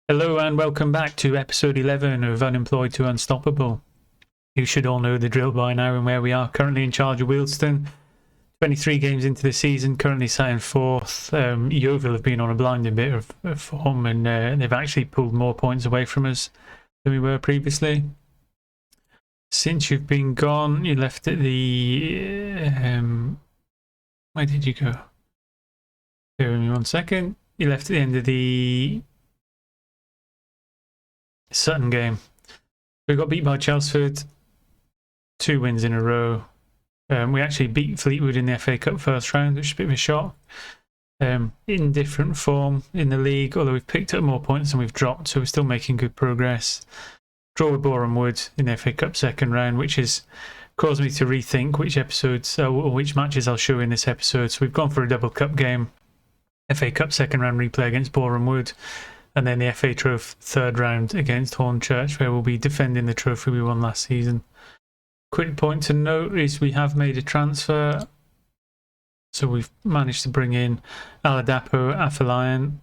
Hello and welcome back to episode 11 of Unemployed to Unstoppable. You should all know the drill by now and where we are. Currently in charge of Wealdstone. 23 games into the season, currently sat in fourth. Yeovil have been on a blinding bit of form and they've actually pulled more points away from us than we were previously. Since you've been gone, you left at the... where did you go? Bear with me 1 second. You left at the end of the Sutton game. We got beat by Chelmsford, 2 wins in a row. We actually beat Fleetwood in the FA Cup first round, which is a bit of a shock. In different form in the league, although we've picked up more points than we've dropped, so we're still making good progress. Draw with Boreham in the FA Cup second round, which has caused me to rethink which episodes or which matches I'll show in this episode. So we've gone for a double cup game, FA Cup second round replay against Boreham, and then the FA Trophy third round against Hornchurch, where we'll be defending the trophy we won last season. Quick point to note is we have made a transfer. So we've managed to bring in Aladapo Afolayan.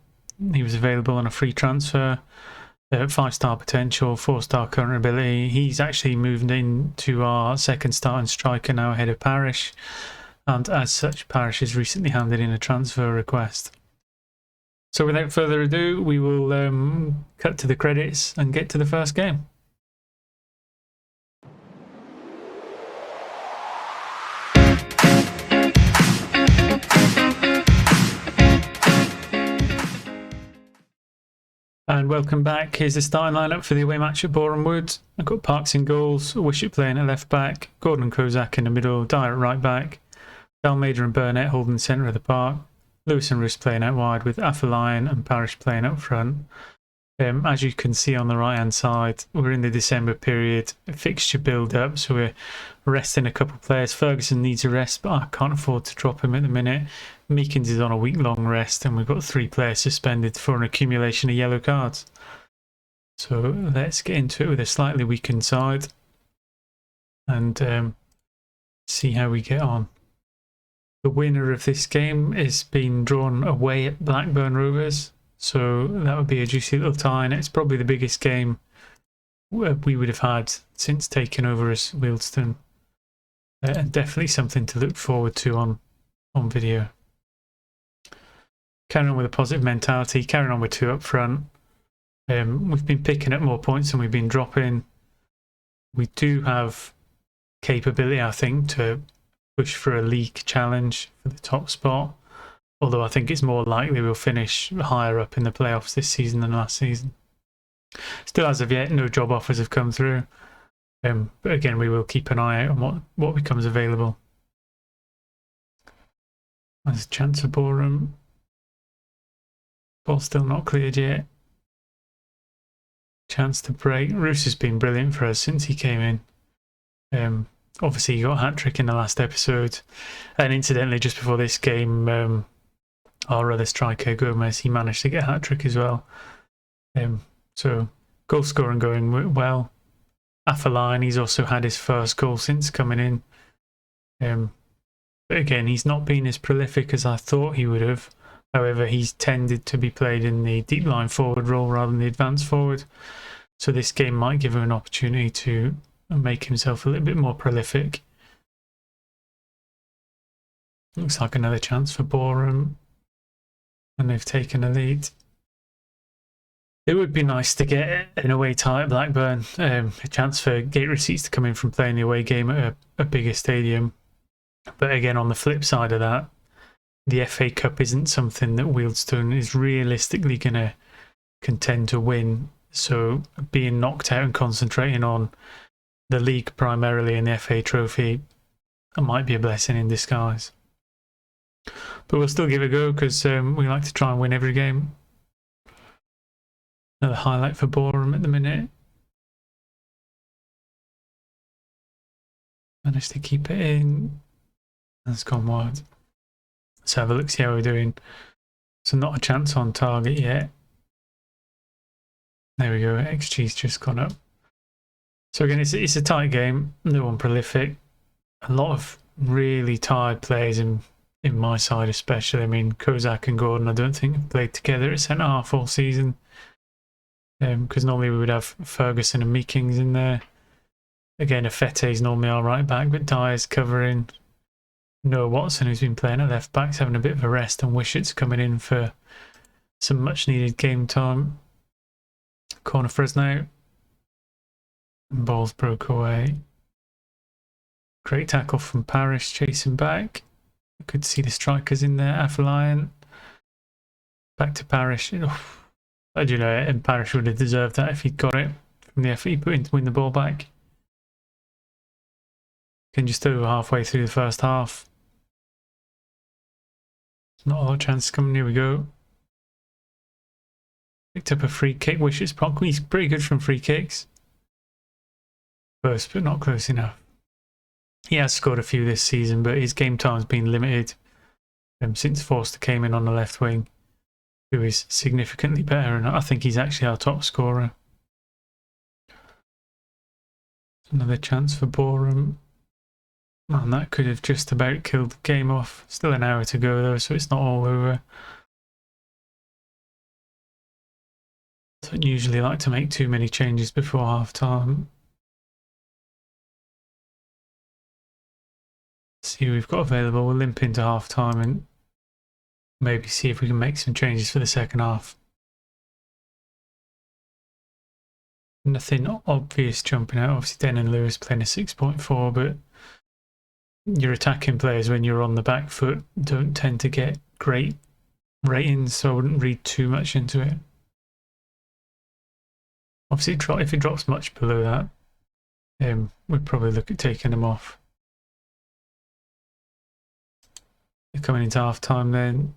He was available on a free transfer. 5-star potential, 4-star current ability. He's actually moved into our second starting striker now ahead of Parish. And as such, Parish has recently handed in a transfer request. So without further ado, we will cut to the credits and get to the first game. And welcome back. Here's the starting lineup for the away match at Boreham. I've got Parks in goals, Wishart playing at left back, Gordon and Kozak in the middle, Dyer at right back, Dalmader and Burnett holding the centre of the park, Lewis and Roos playing out wide with Afolayan and Parish playing up front. As you can see on the right hand side, we're in the December period, fixture build up, so we're resting a couple of players. Ferguson needs a rest, but I can't afford to drop him at the minute. Meekins is on a week-long rest, and we've got 3 players suspended for an accumulation of yellow cards. So let's get into it with a slightly weakened side and see how we get on. The winner of this game is being drawn away at Blackburn Rovers, so that would be a juicy little tie, and it's probably the biggest game we would have had since taking over as Wealdstone, and definitely something to look forward to on video. Carrying on with a positive mentality, carrying on with 2 up front. We've been picking up more points than we've been dropping. We do have capability, I think, to push for a league challenge for the top spot, although I think it's more likely we'll finish higher up in the playoffs this season than last season. Still, as of yet, no job offers have come through, but again, we will keep an eye out on what becomes available. There's a chance for Boreham. Ball still not cleared yet. Chance to break. Roos has been brilliant for us since he came in. Obviously, he got a hat-trick in the last episode. And incidentally, just before this game, our other striker, Gomez, he managed to get a hat-trick as well. So, goal scoring going well. Afolayan, he's also had his first goal since coming in. But again, he's not been as prolific as I thought he would have. However, he's tended to be played in the deep line forward role rather than the advanced forward. So this game might give him an opportunity to make himself a little bit more prolific. Looks like another chance for Boreham, and they've taken a lead. It would be nice to get an away tie at Blackburn, a chance for gate receipts to come in from playing the away game at a bigger stadium. But again, on the flip side of that, the FA Cup isn't something that Wealdstone is realistically going to contend to win. So being knocked out and concentrating on the league primarily and the FA Trophy, it might be a blessing in disguise. But we'll still give it a go because we like to try and win every game. Another highlight for Boreham at the minute. Managed to keep it in. That's gone wide. Let's have a look, see how we're doing. So not a chance on target yet. There we go, XG's just gone up. So again, it's a tight game, no one prolific. A lot of really tired players in my side especially. I mean, Kozak and Gordon, I don't think have played together at centre half all season. because normally we would have Ferguson and Meekings in there. Again, Afete's normally our right back, but Dyer's covering. Noah Watson, who's been playing at left back, having a bit of a rest, and Wishett's coming in for some much needed game time. Corner for us now. Balls broke away. Great tackle from Parrish, chasing back. Could see the strikers in there. Afolayan. Back to Parrish. I do know it, and Parrish would have deserved that if he'd got it from the effort he put in to win the ball back. Can just over halfway through the first half. Not a lot of chance coming. Here we go. Picked up a free kick. Wishes probably he's pretty good from free kicks. Close, but not close enough. He has scored a few this season, but his game time's been limited since Forster came in on the left wing, who is significantly better, and I think he's actually our top scorer. Another chance for Boreham. And that could have just about killed the game off. Still an hour to go though, so it's not all over. I don't usually like to make too many changes before half time. See who we've got available. We'll limp into half time and maybe see if we can make some changes for the second half. Nothing obvious jumping out. Obviously, Den and Lewis playing a 6.4, but your attacking players, when you're on the back foot, don't tend to get great ratings, so I wouldn't read too much into it. Obviously, if it drops much below that, we'd probably look at taking them off. They're coming into half time then.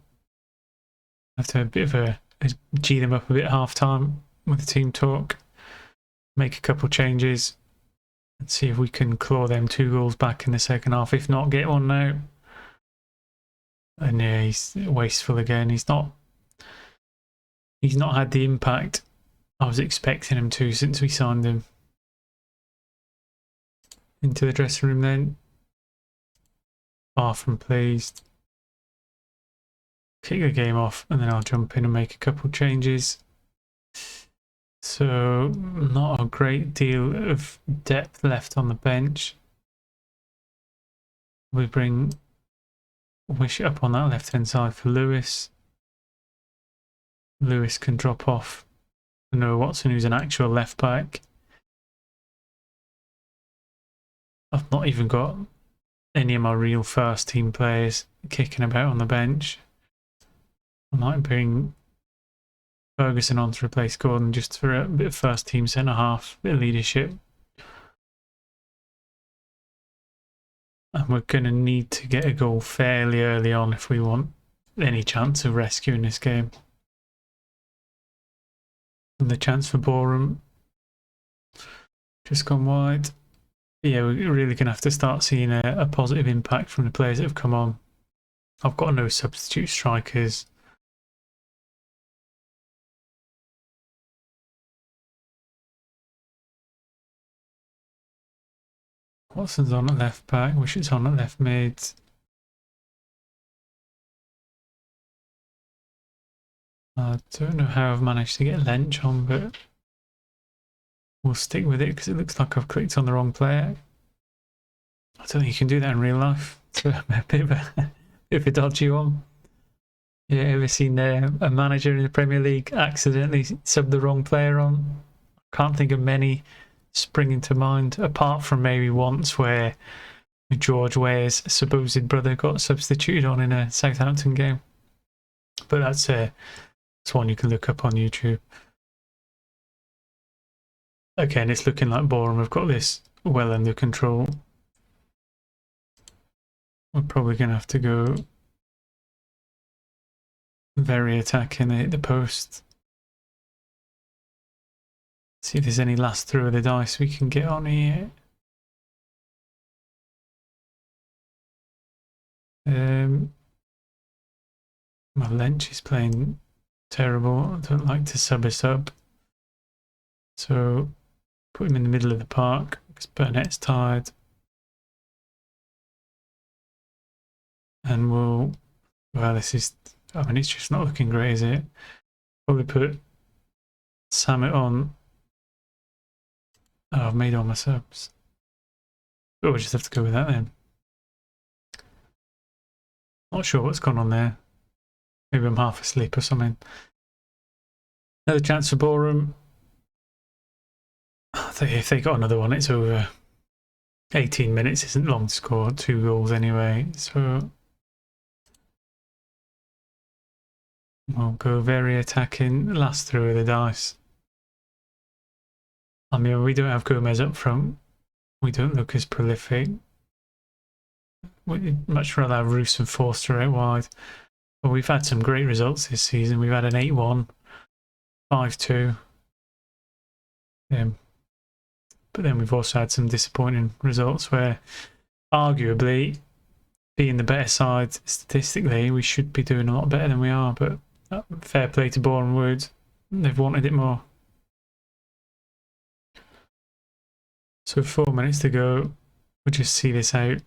Have to have a bit of a G them up a bit at half time with the team talk. Make a couple changes and see if we can claw them 2 goals back in the second half. If not, get one now. And yeah, he's wasteful again. He's not had the impact I was expecting him to since we signed him. Into the dressing room then. Far from pleased. Kick the game off and then I'll jump in and make a couple changes. So not a great deal of depth left on the bench. We bring Wish up on that left hand side for Lewis. Lewis can drop off for Noah Watson, who's an actual left back. I've not even got any of my real first team players kicking about on the bench. I might bring Ferguson on to replace Gordon just for a bit of first team centre half, bit of leadership. And we're going to need to get a goal fairly early on if we want any chance of rescuing this game. And the chance for Boreham just gone wide. Yeah, we're really going to have to start seeing a positive impact from the players that have come on. I've got no substitute strikers. Watson's on at left back, Wishett's on at left mid. I don't know how I've managed to get Lench on, but we'll stick with it because it looks like I've clicked on the wrong player. I don't think you can do that in real life. It's a bit of a dodgy one. Yeah, ever seen a manager in the Premier League accidentally sub the wrong player on? Can't think of many springing to mind, apart from maybe once where George Ware's supposed brother got substituted on in a Southampton game. But that's one you can look up on YouTube. Again, it's looking like Boreham have got this well under control. We're probably going to have to go very attacking. They hit the post. See if there's any last throw of the dice we can get on here. My Lench is playing terrible. I don't like to sub us up. So put him in the middle of the park because Burnett's tired. And well, this is, I mean, it's just not looking great, is it? Probably put Sam it on. Oh, I've made all my subs. Oh, we just have to go with that then. Not sure what's gone on there. Maybe I'm half asleep or something. Another chance for Boreham. If they got another one, it's over. 18 minutes isn't long to score 2 goals anyway, so we'll go very attacking. Last throw of the dice. I mean, we don't have Gomez up front. We don't look as prolific. We'd much rather have Roos and Forster out wide. But we've had some great results this season. We've had an 8-1, 5-2. But then we've also had some disappointing results where, arguably, being the better side statistically, we should be doing a lot better than we are. But fair play to Boreham Wood. They've wanted it more. So 4 minutes to go. We'll just see this out.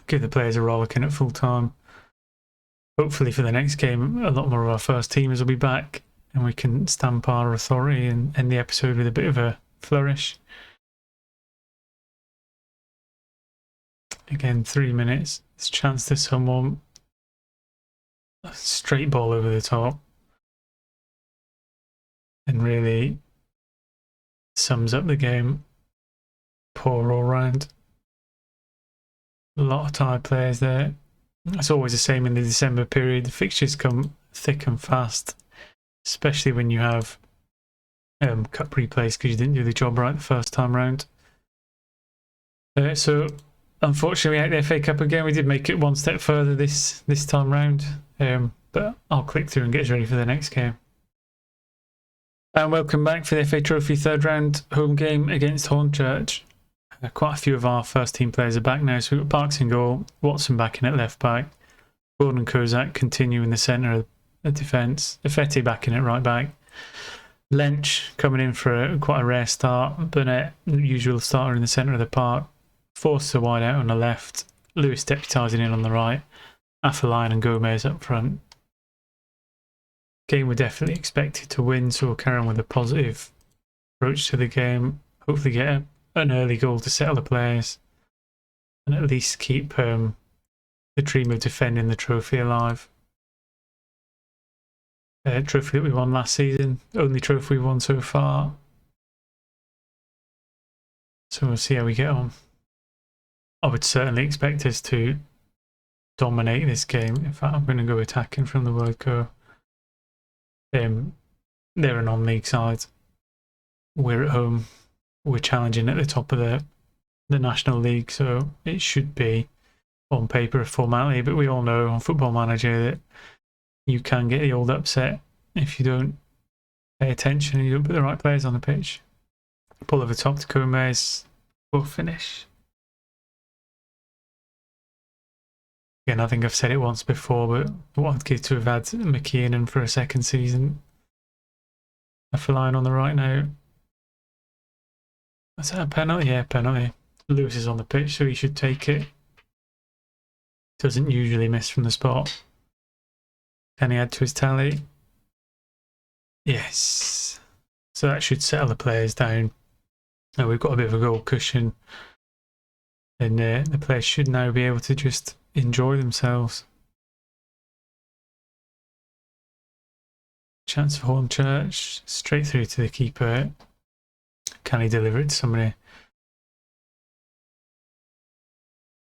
Give the players a rollicking at full time. Hopefully for the next game, a lot more of our first teamers will be back and we can stamp our authority and end the episode with a bit of a flourish. Again, 3 minutes. It's a chance to someone. A straight ball over the top. And really sums up the game. Poor all round. A lot of tired players there. It's always the same in the December period. The fixtures come thick and fast, especially when you have cup replays because you didn't do the job right the first time round. So unfortunately, we had the FA Cup again. We did make it one step further this time round, but I'll click through and get us ready for the next game. And welcome back for the FA Trophy third round home game against Hornchurch. Quite a few of our first team players are back now. So we've got Parks in goal, Watson back in at left back, Gordon and Kozak continue in the centre of the defence, Effetti back in at right back, Lench coming in for quite a rare start, Burnett, usual starter in the centre of the park, Forster wide out on the left, Lewis deputising in on the right, Affeline and Gomez up front. Game we're definitely expected to win, so we'll carry on with a positive approach to the game, hopefully get an early goal to settle the players and at least keep the dream of defending the trophy alive. Trophy that we won last season, only trophy we won so far. So we'll see how we get on. I would certainly expect us to dominate this game. In fact, I'm going to go attacking from the word go. They're a non-league side. We're at home. We're challenging at the top of the National League, so it should be on paper a formality, but we all know on Football Manager that you can get the old upset if you don't pay attention and you don't put the right players on the pitch. Pull over top to Gomez, we'll finish. Again, I think I've said it once before, but what I'd give to have had McKiernan for a second season. Affeline on the right now. Is that a penalty? Yeah, penalty. Lewis is on the pitch, so he should take it. Doesn't usually miss from the spot. Can he add to his tally? Yes. So that should settle the players down. Now we've got a bit of a goal cushion. And the players should now be able to just enjoy themselves. Chance for Hornchurch. Straight through to the keeper. Can he deliver it to somebody?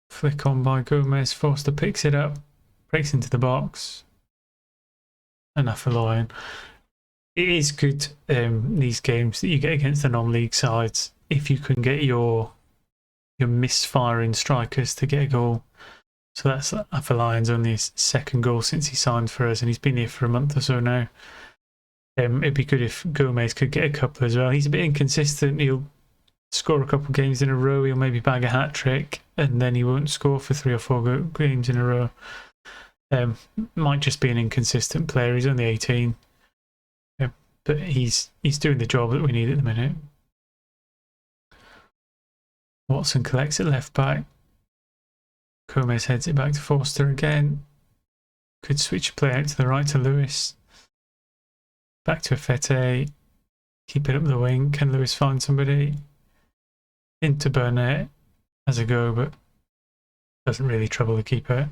Flick on by Gomez. Forster picks it up. Breaks into the box. Enough for Lion. It is good, these games that you get against the non-league sides, if you can get your misfiring strikers to get a goal. So that's for Lion's only his second goal since he signed for us, and he's been here for a month or so now. It'd be good if Gomez could get a couple as well. He's a bit inconsistent. He'll score a couple games in a row. He'll maybe bag a hat trick, and then he won't score for 3 or 4 games in a row. Might just be an inconsistent player. He's only 18, but he's doing the job that we need at the minute. Watson collects it left back. Gomez heads it back to Forster again. Could switch play out to the right to Lewis. Back to Fete. Keep it up the wing. Can Lewis find somebody? Into Burnett. Has a go, but doesn't really trouble the keeper.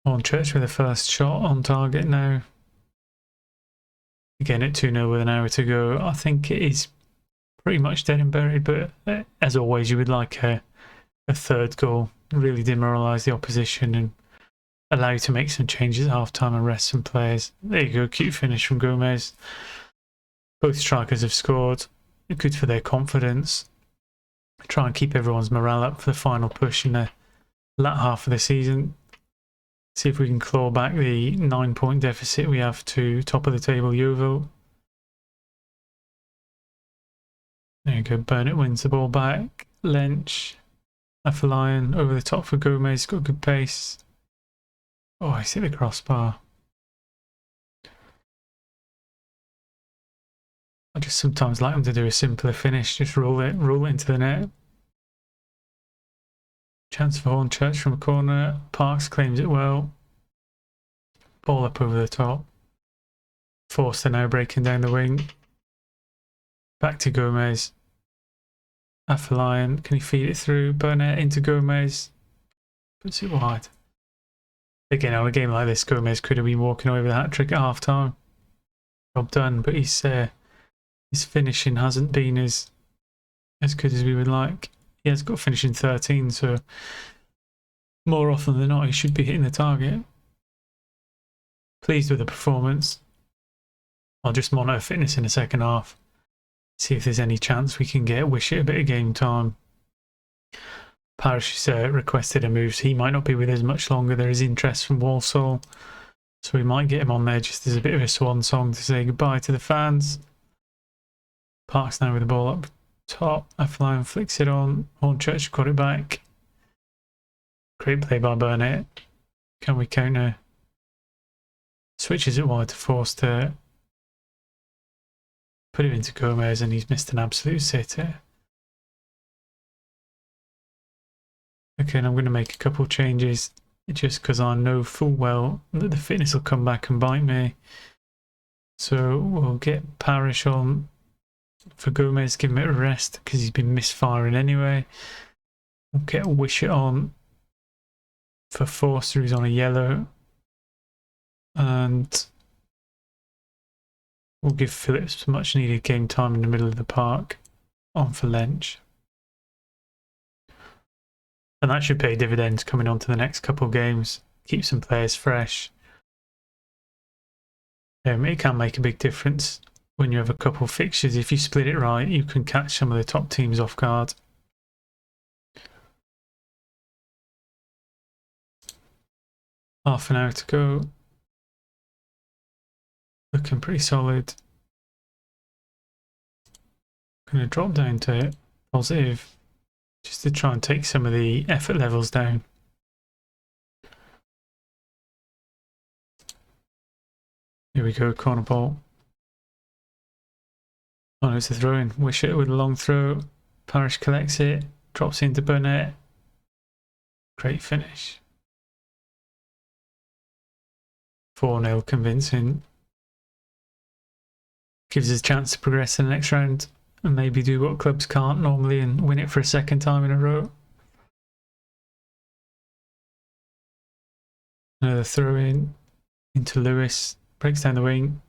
Hornchurch with the first shot on target now. Again at 2-0 with an hour to go. I think it is pretty much dead and buried, but as always, you would like a third goal. Really demoralise the opposition and allow you to make some changes at half time and rest some players. There you go, cute finish from Gomez. Both strikers have scored. Good for their confidence. Try and keep everyone's morale up for the final push in the latter half of the season. See if we can claw back the 9-point deficit we have to top of the table Yeovil. There you go, Burnett wins the ball back. Lench, Lion over the top for Gomez, got good pace. Oh, I see the crossbar. I just sometimes like them to do a simpler finish, just roll it into the net. Chance for Hornchurch from a corner. Parks claims it well. Ball up over the top. Forster now breaking down the wing. Back to Gomez. Lion, can he feed it through? Burnett into Gomez. Puts it wide. Again, on a game like this, Gomez could have been walking away with a hat-trick at half-time. Job done, but his finishing hasn't been as good as we would like. He has got finishing 13, so more often than not, he should be hitting the target. Pleased with the performance. I'll just monitor fitness in the second half. See if there's any chance we can get Wish it a bit of game time. Parish has requested a move, so he might not be with us much longer. There is interest from Walsall, so we might get him on there just as a bit of a swan song to say goodbye to the fans. Parks now with the ball up top. Lion flicks it on. Hornchurch got it back. Great play by Burnett. Can we counter? Switches it wide to Forster. Put it into Gomez and he's missed an absolute sitter. Okay, and I'm going to make a couple changes just because I know full well that the fitness will come back and bite me. So we'll get Parish on for Gomez, give him a rest because he's been misfiring anyway. We'll get Wish it on for Forster, who's on a yellow. And we'll give Phillips much needed game time in the middle of the park on for Lench. And that should pay dividends coming on to the next couple of games. Keep some players fresh. It can make a big difference when you have a couple of fixtures. If you split it right, you can catch some of the top teams off guard. Half an hour to go. Looking pretty solid. Going to drop down to positive just to try and take some of the effort levels down. Here we go, corner ball. Oh no, it's a throw in. Wish it with a long throw. Parish collects it, drops into Burnett. Great finish. 4-0 convincing. Gives us a chance to progress in the next round and maybe do what clubs can't normally and win it for a second time in a row. Another throw in into Lewis. Breaks down the wing.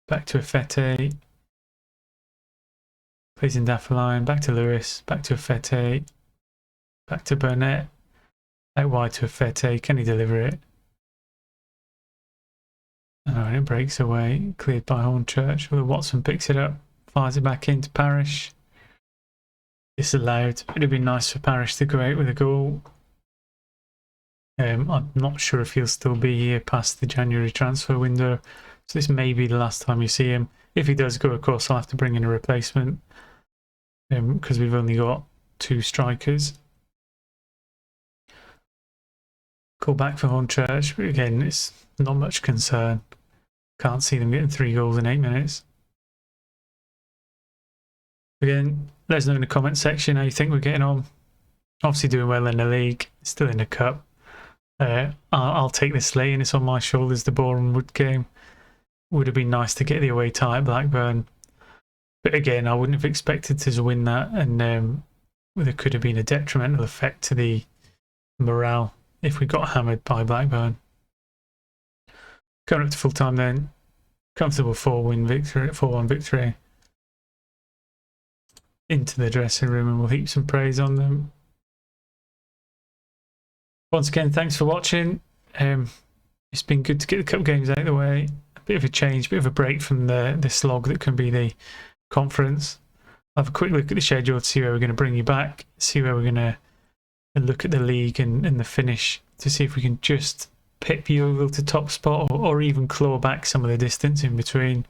Back to Fete. Plays in Lion. Back to Lewis. Back to Fete. Back to Burnett. Out wide to Fete. Can he deliver it? And it breaks away. Cleared by Hornchurch. Well, Watson picks it up. Fires it back into Parish. Disallowed. It'd have been nice for Parish to go out with a goal. I'm not sure if he'll still be here past the January transfer window. So this may be the last time you see him. If he does go, of course, I'll have to bring in a replacement. Because we've only got 2 strikers. Call back for Hornchurch. But again, it's not much concern. Can't see them getting 3 goals in 8 minutes. Again, let us know in the comment section how you think we're getting on. Obviously doing well in the league, still in the cup. I'll take this late, and it's on my shoulders. The Boreham Wood game would have been nice to get the away tie at Blackburn, but again, I wouldn't have expected to win that, and there could have been a detrimental effect to the morale if we got hammered by Blackburn. Coming up to full time then, comfortable 4-1 victory. Into the dressing room, and we'll heap some praise on them. Once again, thanks for watching. It's been good to get the cup games out of the way. A bit of a change, a bit of a break from the slog that can be the conference. I'll have a quick look at the schedule to see where we're going to bring you back, see where we're going to look at the league and the finish to see if we can just pip Yeovil to top spot or even claw back some of the distance in between.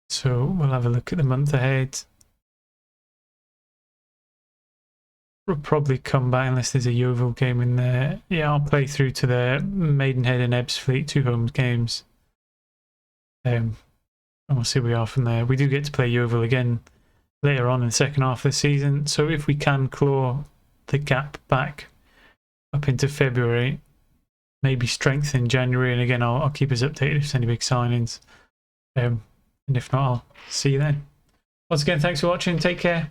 So we'll have a look at the month ahead. We'll probably come back unless there's a Yeovil game in there. Yeah, I'll play through to the Maidenhead and Ebbsfleet, 2 home games. And we'll see where we are from there. We do get to play Yeovil again later on in the second half of the season. So if we can claw the gap back up into February, maybe strengthen January, and again I'll keep us updated if there's any big signings. And if not, I'll see you then. Once again, thanks for watching. Take care.